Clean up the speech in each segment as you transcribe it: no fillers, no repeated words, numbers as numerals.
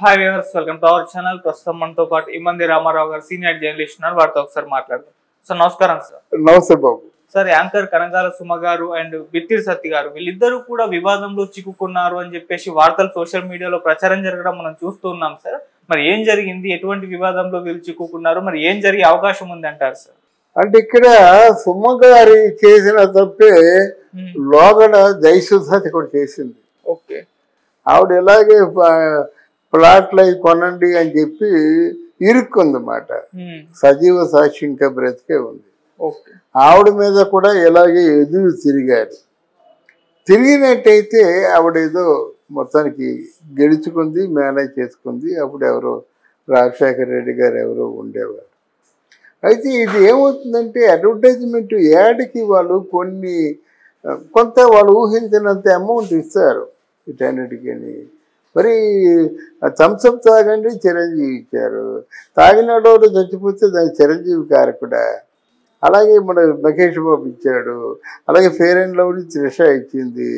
Hi viewers, welcome to our channel. ప్రస్తుతం మనతో పాటు ఇమ్మంది రామారావు గారు సీనియర్ జర్నలిస్ట్ ఉన్నారు. వారితో ఒకసారి మాట్లాడదాం. సార్ నమస్కారం. సార్ నమస్తే బాబు. సార్ యాంకర్ కనకాల సుమ గారు అండ్ బిత్తిరి సత్తి గారు వీళ్ళిద్దరూ కూడా వివాదంలో చిక్కుకున్నారు అని చెప్పేసి వార్తలు సోషల్ మీడియాలో ప్రచారం జరగడం మనం చూస్తూ ఉన్నాం. సార్ మరి ఏం జరిగింది, ఎటువంటి వివాదంలో వీళ్ళు చిక్కుకున్నారు, మరి ఏం జరిగే అవకాశం ఉంది అంటారు సార్? అంటే ఇక్కడ సుమ గారి చేసిన తప్పే లోగడ జయసుధతి కూడా చేసింది. ఓకే, ఆవిడ ఎలాగే ప్లాట్లు అవి కొనండి అని చెప్పి ఇరుక్కుందన్నమాట. సజీవ సాక్షింక బ్రతికే ఉంది. ఓకే, ఆవిడ మీద కూడా ఎలాగే ఎదురు తిరిగారు. తిరిగినట్టయితే ఆవిడ ఏదో మొత్తానికి గెలుచుకుంది, మేనేజ్ చేసుకుంది. అప్పుడు ఎవరో రాజశేఖర రెడ్డి గారు ఎవరో ఉండేవారు. అయితే ఇది ఏమవుతుందంటే అడ్వర్టైజ్మెంట్ యాడ్కి వాళ్ళు కొంత వాళ్ళు ఊహించినంత అమౌంట్ ఇస్తారు వీటన్నిటికీ. మరి థమ్స్అప్ తాగండి చిరంజీవి ఇచ్చారు, తాగినాడు చచ్చిపోతే దానికి చిరంజీవి కారకుడా. అలాగే మన మహేష్ బాబు ఇచ్చాడు, అలాగే ఫెయిర్ అండ్ లవ్లీ త్రిష ఇచ్చింది.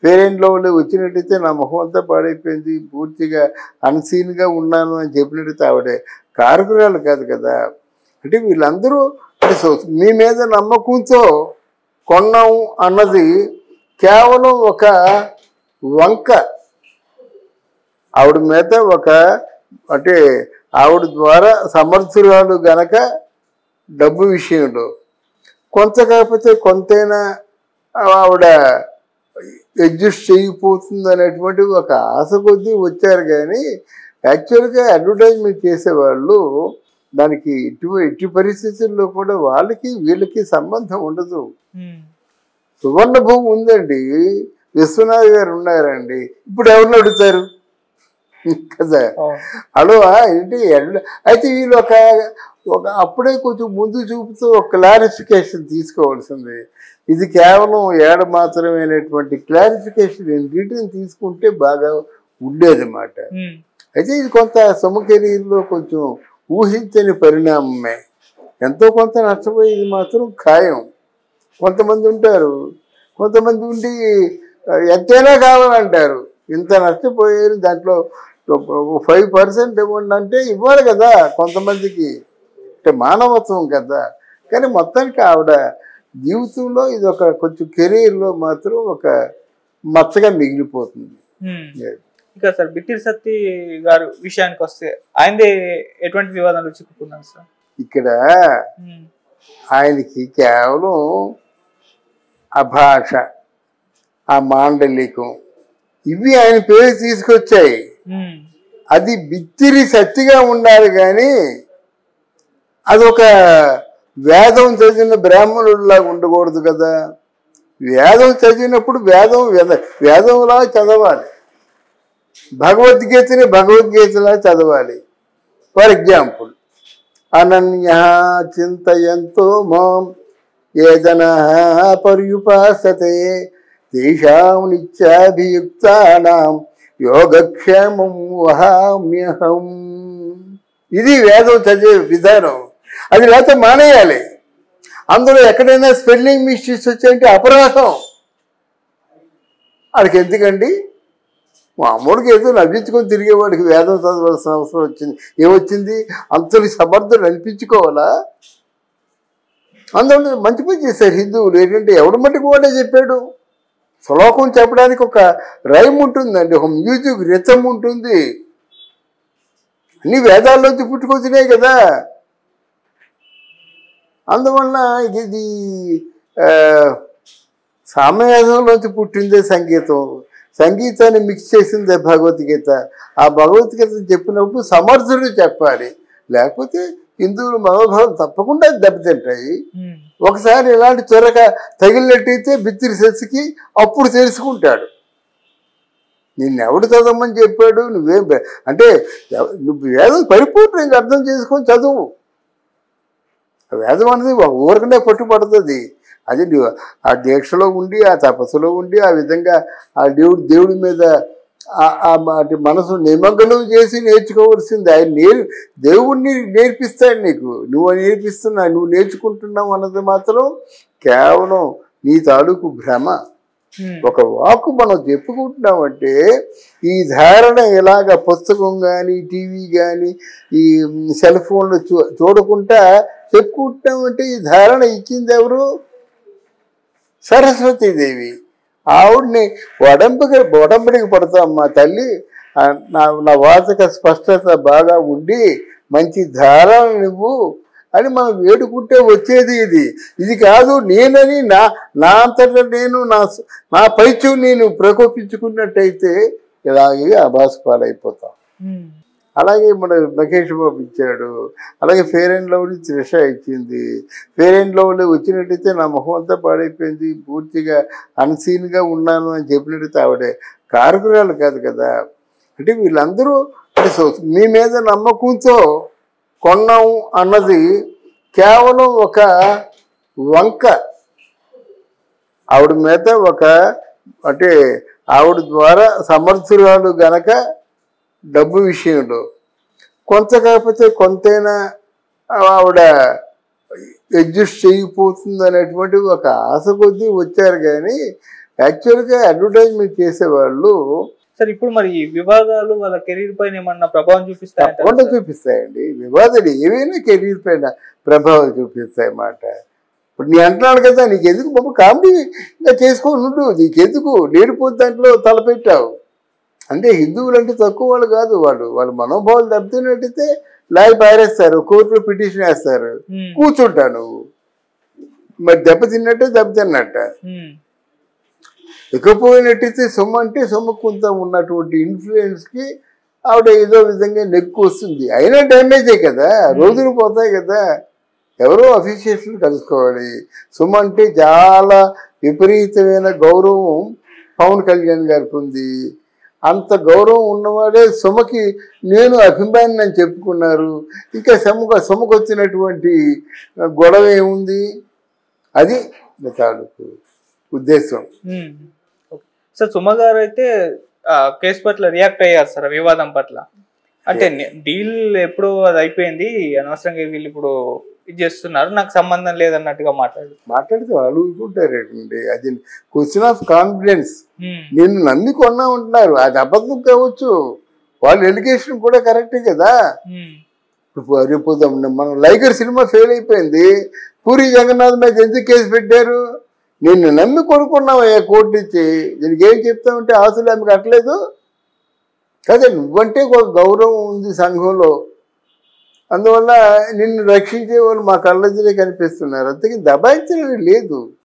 ఫెయిర్ అండ్ లవ్లీ వచ్చినట్టయితే నా ముఖం అంతా పాడైపోయింది, పూర్తిగా అన్సీన్గా ఉన్నాను అని చెప్పినట్టయితే ఆవిడే కారకురాలు కాదు కదా. అంటే వీళ్ళందరూ మీ మీద నమ్మకంతో కొన్నాం అన్నది కేవలం ఒక వంక. ఆవిడ మీద అంటే ఆవిడ ద్వారా సమర్థురాలు గనక డబ్బు విషయంలో కొంత కాకపోతే కొంతైనా ఆవిడ అడ్జస్ట్ చేయకపోతుంది అనేటువంటి ఒక ఆశ కొద్దీ వచ్చారు. కానీ యాక్చువల్గా అడ్వర్టైజ్మెంట్ చేసేవాళ్ళు దానికి ఎట్టి పరిస్థితుల్లో కూడా వాళ్ళకి వీళ్ళకి సంబంధం ఉండదు. సువర్ణ భూమి ఉందండి, విశ్వనాథ్ గారు ఉన్నారండి, ఇప్పుడు ఎవరిని అడుగుతారు కదా. హలో ఏంటి అయితే వీళ్ళు ఒక అప్పుడే కొంచెం ముందు చూపుతూ ఒక క్లారిఫికేషన్ తీసుకోవాల్సింది. ఇది కేవలం ఏడ మాత్రమేనటువంటి క్లారిఫికేషన్ డీటెయిల్ తీసుకుంటే బాగా ఉండేదన్నమాట. అయితే ఇది కొంత సుమ కెరీర్లో కొంచెం ఊహించని పరిణామమే. ఎంతో కొంత నష్టపోయేది మాత్రం ఖాయం. కొంతమంది ఉంటారు, కొంతమంది ఉండి ఎంతైనా కావాలంటారు. ఇంత నష్టపోయారు, దాంట్లో 5% ఇవ్వండి అంటే ఇవ్వాలి కదా కొంతమందికి. అంటే మానవత్వం కదా. కానీ మొత్తానికి ఆవిడ జీవితంలో ఇది కొంచెం కెరీర్లో మాత్రం ఒక మచ్చగా మిగిలిపోతుంది. ఇంకా సార్ బిత్తిరి సత్తి గారు విషయానికి వస్తే ఆయనదే ఎటువంటి వివాదాలు చిక్కుకున్నారు సార్? ఇక్కడ ఆయనకి కేవలం ఆ భాష, ఆ మాండలికం ఇవి ఆయన పేరు తీసుకొచ్చాయి. అది బిత్తిరి సత్తిగా ఉండాలి, కానీ అదొక వేదం చదివిన బ్రాహ్మణుడిలాగా ఉండకూడదు కదా. వేదం చదివినప్పుడు వేదంలా చదవాలి, భగవద్గీతని భగవద్గీతలా చదవాలి. ఫర్ ఎగ్జాంపుల్, అనన్య చింతయంతో మాం ఏ జనః పర్యుపాసతే తేషాం నిత్యాభియుక్తానాం యోగక్షేమం వహామ్యహం. ఇది వేదం చదివే విధానం. అది లేకపోతే మానేయాలి. అందులో ఎక్కడైనా స్పెల్లింగ్ మిస్టేక్స్ వచ్చాయంటే అపరాధం. వాడికి ఎందుకండి? మామూలుగా ఏదో నవ్వించుకొని తిరిగేవాడికి వేదం చదవాల్సిన అవసరం వచ్చింది. ఏమొచ్చింది? అంతటి సమర్థులు అనిపించుకోవాలా? అందులో మంచి పని చేశారు హిందువులు. ఏంటంటే ఎవడు మట్టుకు వాడే చెప్పాడు. శ్లోకం చెప్పడానికి ఒక రైమ్ ఉంటుందండి, ఒక మ్యూజిక్ రిథమ్ ఉంటుంది. అన్ని వేదాల్లోంచి పుట్టుకొచ్చినాయి కదా. అందువలన ఇది సామవేదంలోంచి పుట్టిందే సంగీతం. సంగీతాన్ని మిక్స్ చేసిందే భగవద్గీత. ఆ భగవద్గీత చెప్పినప్పుడు సమర్థుడు చెప్పాలి, లేకపోతే హిందువుల మనోభావం తప్పకుండా దెబ్బతింటాయి. ఒకసారి ఇలాంటి త్వరగా తగిలినట్టయితే బిత్తిరి సత్తికి అప్పుడు తెలుసుకుంటాడు. నిన్నెవడు చదవమని చెప్పాడు, నువ్వేం అంటే నువ్వు వేదం పరిపూర్ణంగా అర్థం చేసుకొని చదువు. వేదం అనేది ఊరకనే పట్టుబడుతుంది. అది ఆ దీక్షలో ఉండి, ఆ తపస్సులో ఉండి, ఆ విధంగా ఆ దేవుడి మీద మనసు నిమగ్నం చేసి నేర్చుకోవాల్సింది. ఆయన దేవుణ్ణి నేర్పిస్తాడు నీకు. నువ్వు నేర్చుకుంటున్నావు అన్నది మాత్రం కేవలం నీ తాలూకు భ్రమ. ఒక వాక్ మనం చెప్పుకుంటున్నామంటే ఈ ధారణ ఎలాగ పుస్తకం కానీ టీవీ కానీ ఈ సెల్ ఫోన్లు చూడకుండా చెప్పుకుంటున్నామంటే ఈ ధారణ ఇచ్చింది ఎవరు? సరస్వతీదేవి. ఆవిడ్ని ఒడంబడికి పడతాం మా తల్లి, నా వాచక స్పష్టత బాగా ఉండి మంచి ధారణ నువ్వు అని మనం వేడుకుంటే వచ్చేది ఇది కాదు. నేనని నా అంతటా నేను నా పైత్యం నేను ప్రకోపించుకున్నట్టయితే ఇలాగే అభాసు పాలైపోతాం. అలాగే మన మహేష్ బాబు ఇచ్చాడు, అలాగే ఫెయిర్ అండ్ లవ్లీ త్రిష ఇచ్చింది. ఫెయిర్ అండ్ లవ్లీ వచ్చినట్టయితే నా మొహం అంతా పాడైపోయింది, పూర్తిగా అన్సీన్గా ఉన్నాను అని చెప్పినట్టయితే ఆవిడే కారకురాలు కాదు కదా. అంటే వీళ్ళందరూ మీ మీద నమ్మకంతో కొన్నాం అన్నది కేవలం ఒక వంక. ఆవిడ మీద అంటే ఆవిడ ద్వారా సమర్థురాలు గనక డబ్బు విషయంలో కొంత కాకపోతే కొంతైనా ఆవిడ అడ్జస్ట్ చేయకపోతుంది అనేటువంటి ఒక ఆశ కొద్దీ వచ్చారు. కానీ యాక్చువల్గా అడ్వర్టైజ్మెంట్ చేసేవాళ్ళు సార్ ఇప్పుడు మరి ఈ వివాదాలు వాళ్ళ కెరీర్ పైన ఏమన్నా ప్రభావం చూపిస్తాయి? తప్పకుండా చూపిస్తాయండి. వివాదాలు ఏవైనా కెరీర్ పైన ప్రభావం చూపిస్తాయి అన్నమాట. ఇప్పుడు నీ అంటున్నాడు కదా, నీకెందుకు బాబు కామెడీగా చేసుకుంటుండు, నీకెందుకు లేనిపోతే దాంట్లో తలపెట్టావు అంటే హిందువులు అంటే తక్కువ వాళ్ళు కాదు. వాళ్ళ మనోభావాలు దెబ్బతిన్నట్టయితే లాగి పారేస్తారు, కోర్టులో పిటిషన్ వేస్తారు, కూర్చుంటా నువ్వు. మరి దెబ్బతిన్నట్ట. ఇకపోయినట్టయితే సొమ్ము అంటే సొమ్ము కొంత ఉన్నటువంటి ఇన్ఫ్లుయెన్స్కి ఆవిడ ఏదో విధంగా నెక్కు వస్తుంది. అయినా డ్యామేజే కదా, రోజులు పోతాయి కదా. ఎవరో అఫీషియల్స్ని కలుసుకోవాలి. సొమ్ము అంటే చాలా విపరీతమైన గౌరవం పవన్ కళ్యాణ్ గారికి ఉంది. అంత గౌరవం ఉన్నవాడే సొమ్మకి నేను అభిమాని అని చెప్పుకున్నారు. ఇంకా సొమ్మకు వచ్చినటువంటి గొడవ ఏముంది? అది తాలూకు ఉద్దేశం. సార్ సుమ గారు అయితే కేసు పట్ల రియాక్ట్ అయ్యారు సార్, వివాదం పట్ల. అంటే డీల్ ఎప్పుడో అది అయిపోయింది, అనవసరంగా వీళ్ళు ఇప్పుడు ఇది చేస్తున్నారు, నాకు సంబంధం లేదన్నట్టుగా మాట్లాడితే వాళ్ళు ఊరుకుంటారండి. అది క్వశ్చన్ ఆఫ్ కాన్ఫిడెన్స్. నేను నమ్మి కొన్నా ఉంటున్నారు, అది అబద్ధం కావచ్చు. వాళ్ళ ఎలిగేషన్ కూడా కరెక్టే కదా. రేపు మనం లైగర్ సినిమా ఫెయిల్ అయిపోయింది, పూరి జగన్నాథ్ మీద ఎందుకు కేసు పెట్టారు? నిన్ను నమ్మి కొనుక్కున్నావయ్యా కోర్టు ఇచ్చి, దీనికి ఏం చెప్తామంటే ఆస్తులు ఆమె కట్టలేదు కదా. నువ్వంటే ఒక గౌరవం ఉంది సంఘంలో, అందువల్ల నిన్ను రక్షించే వాళ్ళు మా కళ్ళెదురే కనిపిస్తున్నారు. అంతకీ దబాయించడం లేదు.